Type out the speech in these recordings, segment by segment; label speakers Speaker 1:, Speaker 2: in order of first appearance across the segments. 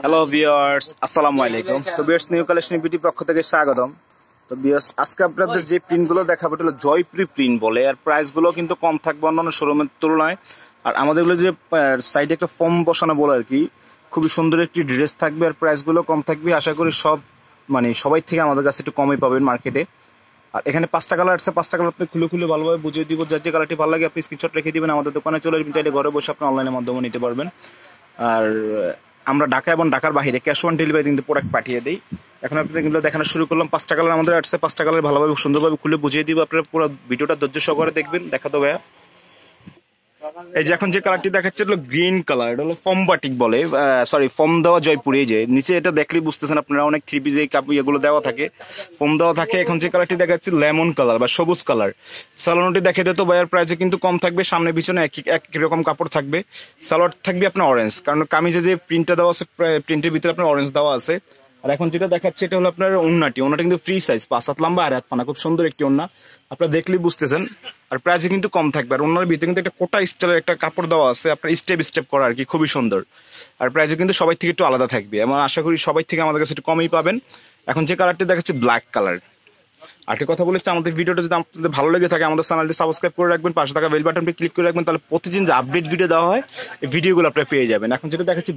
Speaker 1: Hello viewers, আসসালামু আলাইকুম। তো ভিউয়ার্স, নিউ কালেকশন বিউটি পক্ষ থেকে স্বাগতম। তো ভিউয়ার্স, আজকে আপনাদের যে প্রিন্টগুলো দেখাবো এটা হলো জয়পুরি প্রিন্ট বলে, আর প্রাইসগুলো কিন্তু কম থাকবে অন্যান্য শোরুমের তুলনায়। আর আমাদের এগুলো যে সাইডে একটা ফর্ম বসানো বলে আর কি, খুবই সুন্দর একটি ড্রেস থাকবে আর প্রাইসগুলো কম থাকবে। আশা করি সবাই থেকে আমাদের কাছে একটু কমই পাবেন মার্কেটে। আর এখানে 5টা কালার আছে, 5টা কালার আপনি খুলে খুলে ভালোভাবে বুঝিয়ে দিব। যার যে কালারটি ভালো লাগে আপনি স্ক্রিনশট রেখে দিবেন, আমাদের দোকানে চলে আসবেন, চাইলে ঘরে বসে আপনি অনলাইনের মাধ্যমে নিতে পারবেন। আর আমরা ঢাকা এবং ঢাকার বাইরে ক্যাশ অন ডেলিভারি কিন্তু প্রোডাক্ট পাঠিয়ে দিই। এখন আপনাদের এগুলো দেখানো শুরু করলাম। 5টা কালার আমাদের আসছে, 5টা কালার ভালোভাবে সুন্দরভাবে খুলে বুঝিয়ে দিব। আপনারা পুরো ভিডিওটা ধৈর্য সহকারে দেখবেন। দেখা তো ভাইয়া, এই যে এখন যে কালারটি দেখাচ্ছে হলো গ্রিন কালার, এটা হলো ফর্ম বাটিক বলে, ফর্ম দেওয়া জয়পুরি। এই যে নিচে এটা দেখলেই বুঝতেছেন আপনারা, অনেক থ্রি পিস এই কাপ এগুলো দেওয়া থাকে, ফর্ম দেওয়া থাকে। এখন যে কালারটি দেখাচ্ছে লেমন কালার বা সবুজ কালার। সালোয়ারটি দেখে দিত ভাইয়ার প্রাইসে কিন্তু কম থাকবে, সামনে পিছনে একই রকম কাপড় থাকবে। সালোয়ার থাকবে আপনার অরেঞ্জ, কারণ কামিজে যে প্রিন্টটা দেওয়া আছে প্রিন্টের ভিতরে আপনার অরেঞ্জ দেওয়া আছে। আর এখন যেটা দেখাচ্ছে এটা হলো আপনার ওন্নাটি কিন্তু ফ্রি সাইজ, 5 হাত লম্বা আর হাত পানা, খুব সুন্দর একটি ওন্না, আপনারা দেখলেই বুঝতেছেন। আর প্রাইসে কিন্তু কম থাকবে। আর ওন্নার ভিতরে কিন্তু একটা কোটা স্টাইলের একটা কাপড় দেওয়া আছে, আপনার স্টেপ স্টেপ করা আর কি, খুবই সুন্দর। আর প্রাইসে কিন্তু সবাই থেকে একটু আলাদা থাকবে, এবং আশা করি সবাই থেকে আমাদের কাছে একটু কমই পাবেন। এখন যে কালারটি দেখাচ্ছে ব্ল্যাক কালার। আরেকটি কথা বলেছি, আমাদের ভিডিওটা যদি আপনাদের ভালো লেগে থাকে আমাদের চ্যানেলটি সাবস্ক্রাইব করে রাখবেন, পাশে থাকা বেল বাটনটি ক্লিক করে রাখবেন, তাহলে প্রতিদিন যে আপডেট ভিডিও দেওয়া হয় এই ভিডিওগুলো আপনারা পেয়ে যাবেন। এখন যেটা দেখাচ্ছি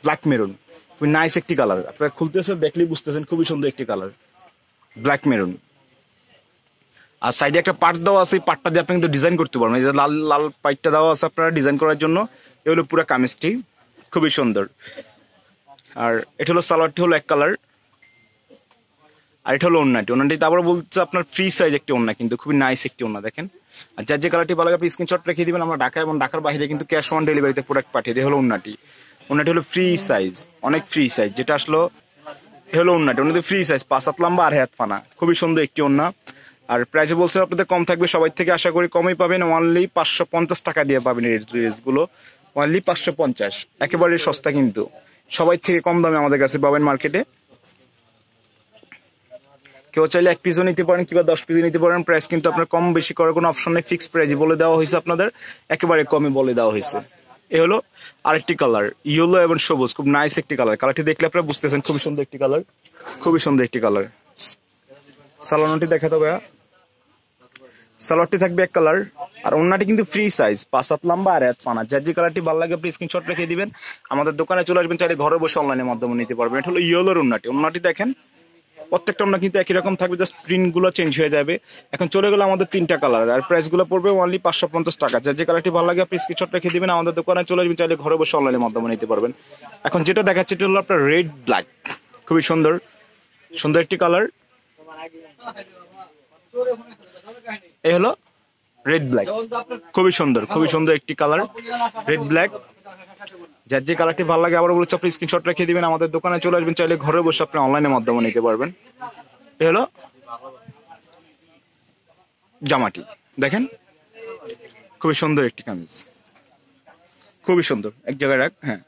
Speaker 1: ব্ল্যাক মেরুন, খুবই নাইস একটি কালার, আপনারা খুলতেছে দেখলেই বুঝতেছেন, খুবই সুন্দর একটি কালার ব্ল্যাক মেরুন। আর সাইডে একটা পার্ট দেওয়া আছে, পার্টটা দিয়ে আপনি কিন্তু ডিজাইন করতে পারবেন। এই যে লাল লাল পাইটটা দেওয়া আছে আপনারা ডিজাইন করার জন্য, এ হলো পুরো কামিজটি, খুবই সুন্দর। আর এটা হলো সালোয়ারটি হলো এক কালার, আর এটা হলো ওন্নাটি আবার বলছে আপনার ফ্রি সাইজ একটি ওন্না, কিন্তু খুবই নাইস একটি ওন্না দেখেন। আর যার যে কালারটি ভালো লাগে আপনি স্ক্রিনশট রেখে দিবেন, আমরা ঢাকা এবং ঢাকার বাইরে কিন্তু ক্যাশ অন ডেলিভারিতে প্রোডাক্ট পাঠিয়ে দিই। হলো ওন্নাটি হলো ফ্রি সাইজ, অনেক ফ্রি সাইজ, যেটা আসলো হলো ওন্নাটি ফ্রি সাইজ, 5 হাত লম্বা আর হাত পানা, খুবই সুন্দর একটি ওন্না। আর প্রাইসে বলছে আপনাদের কম থাকবে, সবাই থেকে আশা করি কমই পাবেন। অনলি 550 টাকা দিয়ে পাবেন এই ড্রেসগুলো, অনলি 550, একেবারে সস্তা, কিন্তু সবাই থেকে কম দামে আমাদের কাছে পাবেন মার্কেটে। কেউ চাইলে 1 পিসও নিতে পারেন কিংবা 10 পিসও নিতে পারেন, প্রাইস কিন্তু আপনার কম বেশি করার কোনো অপশন নেই, ফিক্সড প্রাইসই বলে দেওয়া হয়েছে আপনাদের, একেবারে কমই বলে দেওয়া হয়েছে। এ হলো আরেকটি কালার, ইয়েলো এবং সবুজ, খুব নাইস একটি কালার। কালারটি দেখলে আপনারা বুঝতেছেন খুবই সুন্দর একটি কালার, খুবই সুন্দর একটি কালার। সালোয়ারটি দেখা দেবো, সালোয়ারটি থাকবে এক কালার, আর ওন্নাটি কিন্তু ফ্রি সাইজ, 5 হাত লম্বা আর হাত পানা। যার যে কালারটি ভালো লাগে আপনি স্ক্রিনশট রেখে দিবেন, আমাদের দোকানে চলে আসবেন, চাইলে ঘরে বসে অনলাইনের মাধ্যমে নিতে পারবেন। এটা হলো ইয়েলোর ওন্নাটি দেখেন, প্রত্যেকটা ওন্না কিন্তু একই রকম থাকবে, জাস্ট প্রিন্টগুলো চেঞ্জ হয়ে যাবে। এখন চলে গেল আমাদের 3টা কালার, আর প্রাইসগুলো পড়বে অনলি 550 টাকা। যার যে কালারটি ভালো লাগে আপনি স্ক্রিনশট রেখে দিবেন, আমাদের দোকানে চলে আসবেন, চাইলে ঘরে বসে অনলাইনের মাধ্যমে নিতে পারবেন। এখন যেটা দেখাচ্ছে এটা হলো আপনার রেড ব্ল্যাক, খুবই সুন্দর সুন্দর একটি কালার। এই হলো রেড ব্ল্যাক, খুবই সুন্দর একটি কালার, রেড ব্ল্যাক। যার যে কালারটি ভালো লাগে আবার বলছি আপনি স্ক্রিনশট রেখে দিবেন, আমাদের দোকানে চলে আসবেন, চাইলে ঘরে বসে আপনি অনলাইনের মাধ্যমে নিতে পারবেন। এ হলো জামাটি দেখেন, খুবই সুন্দর একটি কামিজ, খুবই সুন্দর, এক জায়গায় রাখ। হ্যাঁ,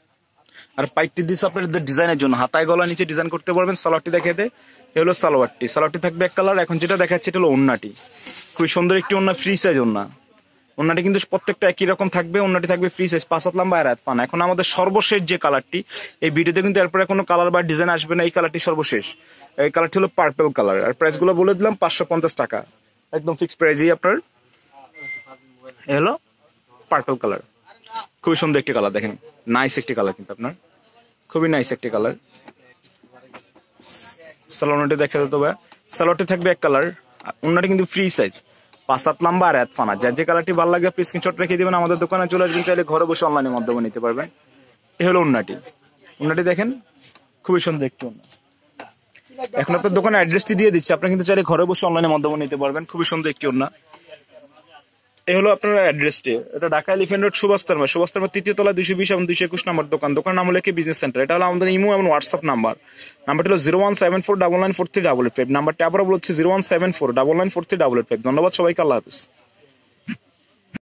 Speaker 1: আর পাইপটি দিচ্ছে আপনাদের ডিজাইনের জন্য, হাতায় গলা নিচে ডিজাইন করতে পারবেন। সালোয়ারটি দেখে দে, এ হলো সালোয়ারটি থাকবে এক কালার। এখন যেটা দেখাচ্ছে এটা হলো ওন্নাটি, খুবই সুন্দর একটি ওন্না, ফ্রি সাইজ ওন্নাটি কিন্তু প্রত্যেকটা একই রকম থাকবে। ওন্নাটি থাকবে ফ্রি সাইজ, 5 হাত লম্বা আর হাত পানা। এখন আমাদের সর্বশেষ যে কালারটি, এই ভিডিওতে কিন্তু এরপরে কোনো কালার বা ডিজাইন আসবে না, এই কালারটি সর্বশেষ। এই কালারটি হলো পার্পল কালার, আর প্রাইসগুলো বলে দিলাম 550 টাকা, একদম ফিক্সড প্রাইসই আপনার। এ হলো পার্পল কালার, খুবই সুন্দর একটি কালার দেখেন, নাইস একটি কালার, কিন্তু আপনার খুবই নাইস একটি কালার। সালোয়ারটি দেখে দিতে হবে, সালোয়ারটি থাকবে এক কালার, ওন্নাটি কিন্তু ফ্রি সাইজ, 5 হাত লম্বা আর হাত পানা। যার যে কালারটি ভালো লাগে আপনি স্ক্রিনশট রেখে দিবেন, আমাদের দোকানে চলে আসবেন, চাইলে ঘরে বসে অনলাইনের মাধ্যমে নিতে পারবেন। এ হলো ওন্নাটি দেখেন, খুবই সুন্দর একটি ওন্না। এখন আপনার দোকানে অ্যাড্রেসটি দিয়ে দিচ্ছি, আপনি কিন্তু চাইলে ঘরে বসে অনলাইনের মাধ্যমে নিতে পারবেন, খুবই সুন্দর একটি ওন্না। এই হলো আপনার অ্যাড্রেসটি, এটা ঢাকা এলিফ্যান্ট রোড, সুভাষ 3য় তলা, 220 এবং 221 নম্বর দোকান নাম হলো কি বিজনেস সেন্টার। এটা হলো আমাদের ইমো এবং হোয়াটসঅ্যাপ নাম্বারটি হলো 01749943855। নাম্বারটি আবারও বলছি 01749943855। ধন্যবাদ সবাইকে, আল্লাহ হাফেজ।